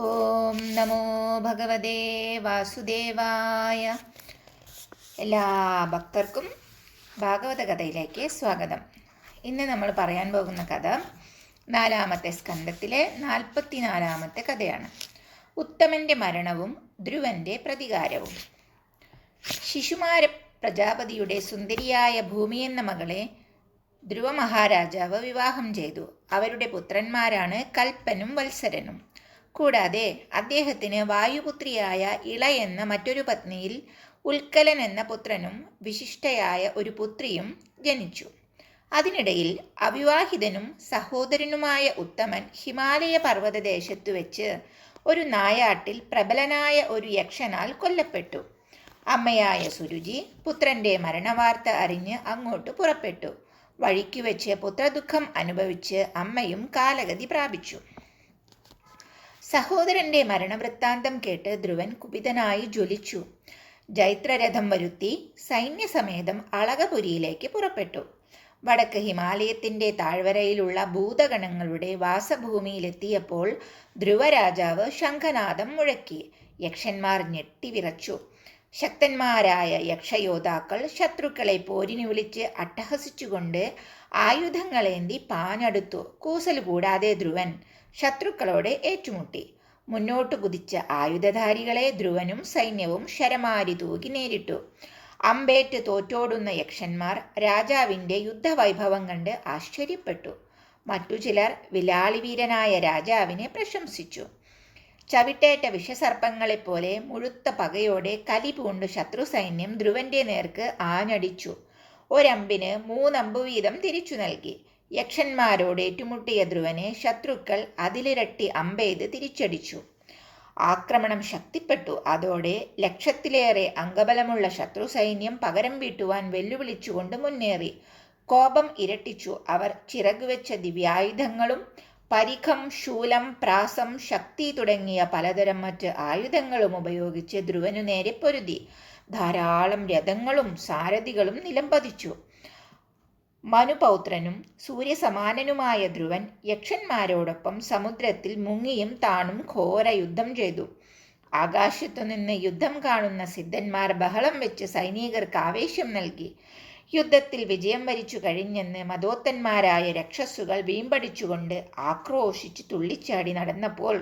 ഓം നമോ ഭഗവതേ വാസുദേവായ. എല്ലാ ഭക്തർക്കും ഭാഗവത കഥയിലേക്ക് സ്വാഗതം. ഇന്ന് നമ്മൾ പറയാൻ പോകുന്ന കഥ 4-ാമത്തെ സ്കന്ധത്തിലെ 44-ാമത്തെ കഥയാണ്. ഉത്തമന്റെ മരണവും ധ്രുവന്റെ പ്രതികാരവും. ശിശുമാര പ്രജാപതിയുടെ സുന്ദരിയായ ഭൂമി എന്ന മകളെ ധ്രുവ മഹാരാജാവ് വിവാഹം ചെയ്തു. അവരുടെ പുത്രന്മാരാണ് കൽപ്പനും വത്സരനും. കൂടാതെ അദ്ദേഹത്തിന് വായുപുത്രിയായ ഇള എന്ന മറ്റൊരു പത്നിയിൽ ഉൽക്കലൻ എന്ന പുത്രനും വിശിഷ്ടയായ ഒരു പുത്രിയും ജനിച്ചു. അതിനിടയിൽ അവിവാഹിതനും സഹോദരനുമായ ഉത്തമൻ ഹിമാലയ പർവ്വതദേശത്തു വെച്ച് ഒരു നായാട്ടിൽ പ്രബലനായ ഒരു യക്ഷനാൽ കൊല്ലപ്പെട്ടു. അമ്മയായ സുരുചി പുത്രന്റെ മരണവാർത്ത അറിഞ്ഞ് അങ്ങോട്ട് പുറപ്പെട്ടു. വഴിക്കു വെച്ച് പുത്രദുഃഖം അനുഭവിച്ച് അമ്മയും കാലഗതി പ്രാപിച്ചു. സഹോദരന്റെ മരണവൃത്താന്തം കേട്ട് ധ്രുവൻ കുപിതനായി ജ്വലിച്ചു. ജൈത്രരഥം വരുത്തി സൈന്യസമേതം അളകപുരിയിലേക്ക് പുറപ്പെട്ടു. വടക്ക് ഹിമാലയത്തിന്റെ താഴ്വരയിലുള്ള ഭൂതഗണങ്ങളുടെ വാസഭൂമിയിലെത്തിയപ്പോൾ ധ്രുവരാജാവ് ശംഖനാദം മുഴക്കി. യക്ഷന്മാർ ഞെട്ടിവിറച്ചു. ശക്തന്മാരായ യക്ഷയോദ്ധാക്കൾ ശത്രുക്കളെ പോരിന് വിളിച്ച് അട്ടഹസിച്ചുകൊണ്ട് ആയുധങ്ങളേന്തി പാഞ്ഞടുത്തു. കൂസൽ കൂടാതെ ധ്രുവൻ ശത്രുക്കളോട് ഏറ്റുമുട്ടി. മുന്നോട്ടു കുതിച്ച ആയുധധാരികളെ ധ്രുവനും സൈന്യവും ശരമാരി തൂകി നേരിട്ടു. അമ്പേറ്റ് തോറ്റോടുന്ന യക്ഷന്മാർ രാജാവിൻ്റെ യുദ്ധവൈഭവം കണ്ട് ആശ്ചര്യപ്പെട്ടു. മറ്റു ചിലർ വിലാളിവീരനായ രാജാവിനെ പ്രശംസിച്ചു. ചവിട്ടേറ്റ വിഷസർപ്പങ്ങളെപ്പോലെ മുഴുത്ത പകയോടെ കലിപൂണ്ട് ശത്രു സൈന്യം ധ്രുവന്റെ നേർക്ക് ആഞ്ഞടിച്ചു. ഒരമ്പിന് 3 അമ്പ് വീതം തിരിച്ചു നൽകി. യക്ഷന്മാരോട് ഏറ്റുമുട്ടിയ ധ്രുവനെ ശത്രുക്കൾ അതിലിരട്ടി അമ്പെയ്ത് തിരിച്ചടിച്ചു. ആക്രമണം ശക്തിപ്പെട്ടു. അതോടെ ലക്ഷത്തിലേറെ അംഗബലമുള്ള ശത്രു സൈന്യം പകരം വീട്ടുവാൻ വെല്ലുവിളിച്ചുകൊണ്ട് മുന്നേറി. കോപം ഇരട്ടിച്ചു. അവർ ചിറകുവെച്ച ദിവ്യായുധങ്ങളും പരിഖം, ശൂലം, പ്രാസം, ശക്തി തുടങ്ങിയ പലതരം മറ്റ് ആയുധങ്ങളും ഉപയോഗിച്ച് ധ്രുവനു നേരെ പൊരുതി. ധാരാളം രഥങ്ങളും സാരഥികളും നിലംപതിച്ചു. മനുപൗത്രനും സൂര്യസമാനനുമായ ധ്രുവൻ യക്ഷന്മാരോടൊപ്പം സമുദ്രത്തിൽ മുങ്ങിയും താണും ഘോര യുദ്ധം ചെയ്തു. ആകാശത്തുനിന്ന് യുദ്ധം കാണുന്ന സിദ്ധന്മാർ ബഹളം വെച്ച് സൈനികർക്ക് ആവേശം നൽകി. യുദ്ധത്തിൽ വിജയം വരിച്ചു കഴിഞ്ഞെന്ന് മതോത്തന്മാരായ രക്ഷസുകൾ വീമ്പടിച്ചുകൊണ്ട് ആക്രോശിച്ച് തുള്ളിച്ചാടി നടന്നപ്പോൾ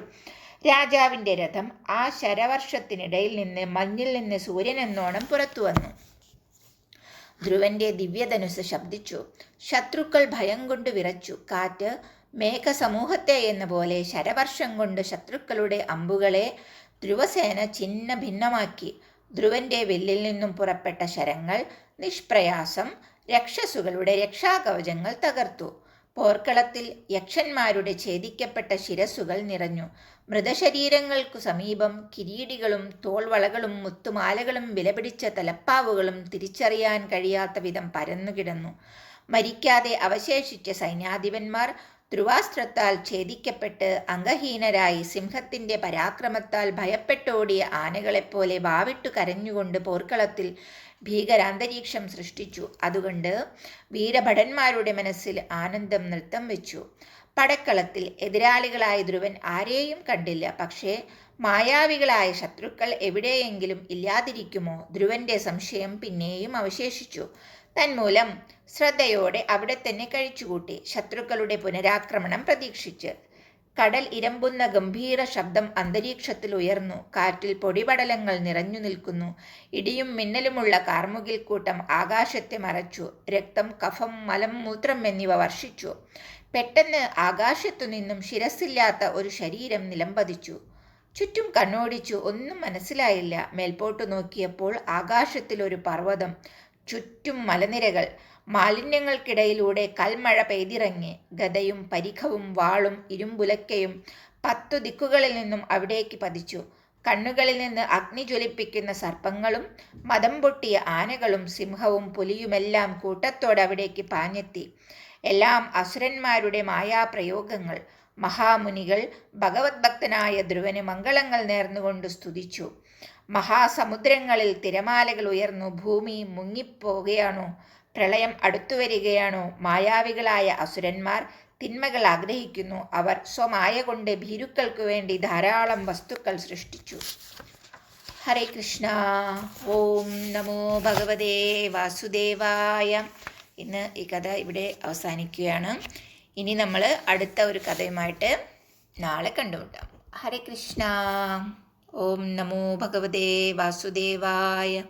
രാജാവിൻ്റെ രഥം ആ ശരവർഷത്തിനിടയിൽ നിന്ന് മഞ്ഞിൽ നിന്ന് സൂര്യനെന്നോണം പുറത്തു വന്നു. ധ്രുവന്റെ ദിവ്യധനുസ് ശബ്ദിച്ചു. ശത്രുക്കൾ ഭയം കൊണ്ട് വിറച്ചു. കാറ്റ് മേഘസമൂഹത്തെ എന്ന പോലെ ശരവർഷം കൊണ്ട് ശത്രുക്കളുടെ അമ്പുകളെ ധ്രുവസേന ഛിന്ന ഭിന്നമാക്കി. ധ്രുവന്റെ വില്ലിൽ നിന്നും പുറപ്പെട്ട ശരങ്ങൾ നിഷ്പ്രയാസം രക്ഷസുകളുടെ രക്ഷാകവചങ്ങൾ തകർത്തു. പോർക്കളത്തിൽ യക്ഷന്മാരുടെ ഛേദിക്കപ്പെട്ട ശിരസ്സുകൾ നിറഞ്ഞു. മൃതശരീരങ്ങൾക്കു സമീപം കിരീടികളും തോൾവളകളും മുത്തുമാലകളും വിലപിടിച്ച തലപ്പാവുകളും തിരിച്ചറിയാൻ കഴിയാത്ത വിധം പരന്നുകിടന്നു. മരിക്കാതെ അവശേഷിച്ച സൈന്യാധിപന്മാർ ധ്രുവാസ്ത്രത്താൽ ഛേദിക്കപ്പെട്ട് അംഗഹീനരായി സിംഹത്തിന്റെ പരാക്രമത്താൽ ഭയപ്പെട്ടോടിയ ആനകളെപ്പോലെ വാവിട്ടു കരഞ്ഞുകൊണ്ട് പോർക്കളത്തിൽ ഭീകരാന്തരീക്ഷം സൃഷ്ടിച്ചു. അതുകൊണ്ട് വീരഭടന്മാരുടെ മനസ്സിൽ ആനന്ദം നൃത്തം വെച്ചു. പടക്കളത്തിൽ എതിരാളികളായ ധ്രുവൻ ആരെയും കണ്ടില്ല. പക്ഷേ മായാവികളായ ശത്രുക്കൾ എവിടെയെങ്കിലും ഇല്ലാതിരിക്കുമോ? ധ്രുവന്റെ സംശയം പിന്നെയും അവശേഷിച്ചു. തന്മൂലം ശ്രദ്ധയോടെ അവിടെ തന്നെ കഴിച്ചുകൂട്ടി. ശത്രുക്കളുടെ പുനരാക്രമണം പ്രതീക്ഷിച്ച് കടൽ ഇരമ്പുന്ന ഗംഭീര ശബ്ദം അന്തരീക്ഷത്തിൽ ഉയർന്നു. കാറ്റിൽ പൊടിപടലങ്ങൾ നിറഞ്ഞു നിൽക്കുന്നു. ഇടിയും മിന്നലുമുള്ള കാർമുകിൽ കൂട്ടം ആകാശത്തെ മറച്ചു. രക്തം, കഫം, മലം, മൂത്രം എന്നിവ വർഷിച്ചു. പെട്ടെന്ന് ആകാശത്തു നിന്നും ശിരസില്ലാത്ത ഒരു ശരീരം നിലംപതിച്ചു. ചുറ്റും കണ്ണോടിച്ചു. ഒന്നും മനസ്സിലായില്ല. മേൽപോട്ടു നോക്കിയപ്പോൾ ആകാശത്തിൽ ഒരു പർവ്വതം, ചുറ്റും മലനിരകൾ. മാലിന്യങ്ങൾക്കിടയിലൂടെ കൽമഴ പെയ്തിറങ്ങി. ഗദയും പരിഖവും വാളും ഇരുമ്പുലക്കയും 10 ദിക്കുകളിൽ നിന്നും അവിടേക്ക് പതിച്ചു. കണ്ണുകളിൽ നിന്ന് അഗ്നി ജ്വലിപ്പിക്കുന്ന സർപ്പങ്ങളും മദം പൊട്ടിയ ആനകളും സിംഹവും പുലിയുമെല്ലാം കൂട്ടത്തോടെ അവിടേക്ക് പാഞ്ഞെത്തി. എല്ലാം അസുരന്മാരുടെ മായാപ്രയോഗങ്ങൾ. മഹാമുനികൾ ഭഗവത് ഭക്തനായ ധ്രുവന് മംഗളങ്ങൾ നേർന്നുകൊണ്ട് സ്തുതിച്ചു. മഹാസമുദ്രങ്ങളിൽ തിരമാലകൾ ഉയർന്നു. ഭൂമി മുങ്ങിപ്പോകുകയാണോ? പ്രളയം അടുത്തുവരികയാണോ? മായാവികളായ അസുരന്മാർ തിന്മകൾ ആഗ്രഹിക്കുന്നു. അവർ സ്വമായ കൊണ്ട് ഭീരുക്കൾക്ക് വേണ്ടി ധാരാളം വസ്തുക്കൾ സൃഷ്ടിച്ചു. ഹരേ കൃഷ്ണ. ഓം നമോ ഭഗവതേ വാസുദേവായ. ഇന്ന് ഈ കഥ ഇവിടെ അവസാനിക്കുകയാണ്. ഇനി നമ്മൾ അടുത്ത ഒരു കഥയുമായിട്ട് നാളെ കണ്ടുമുട്ടാം. ഹരേ കൃഷ്ണ. ഓം നമോ ഭഗവതേ വാസുദേവായ.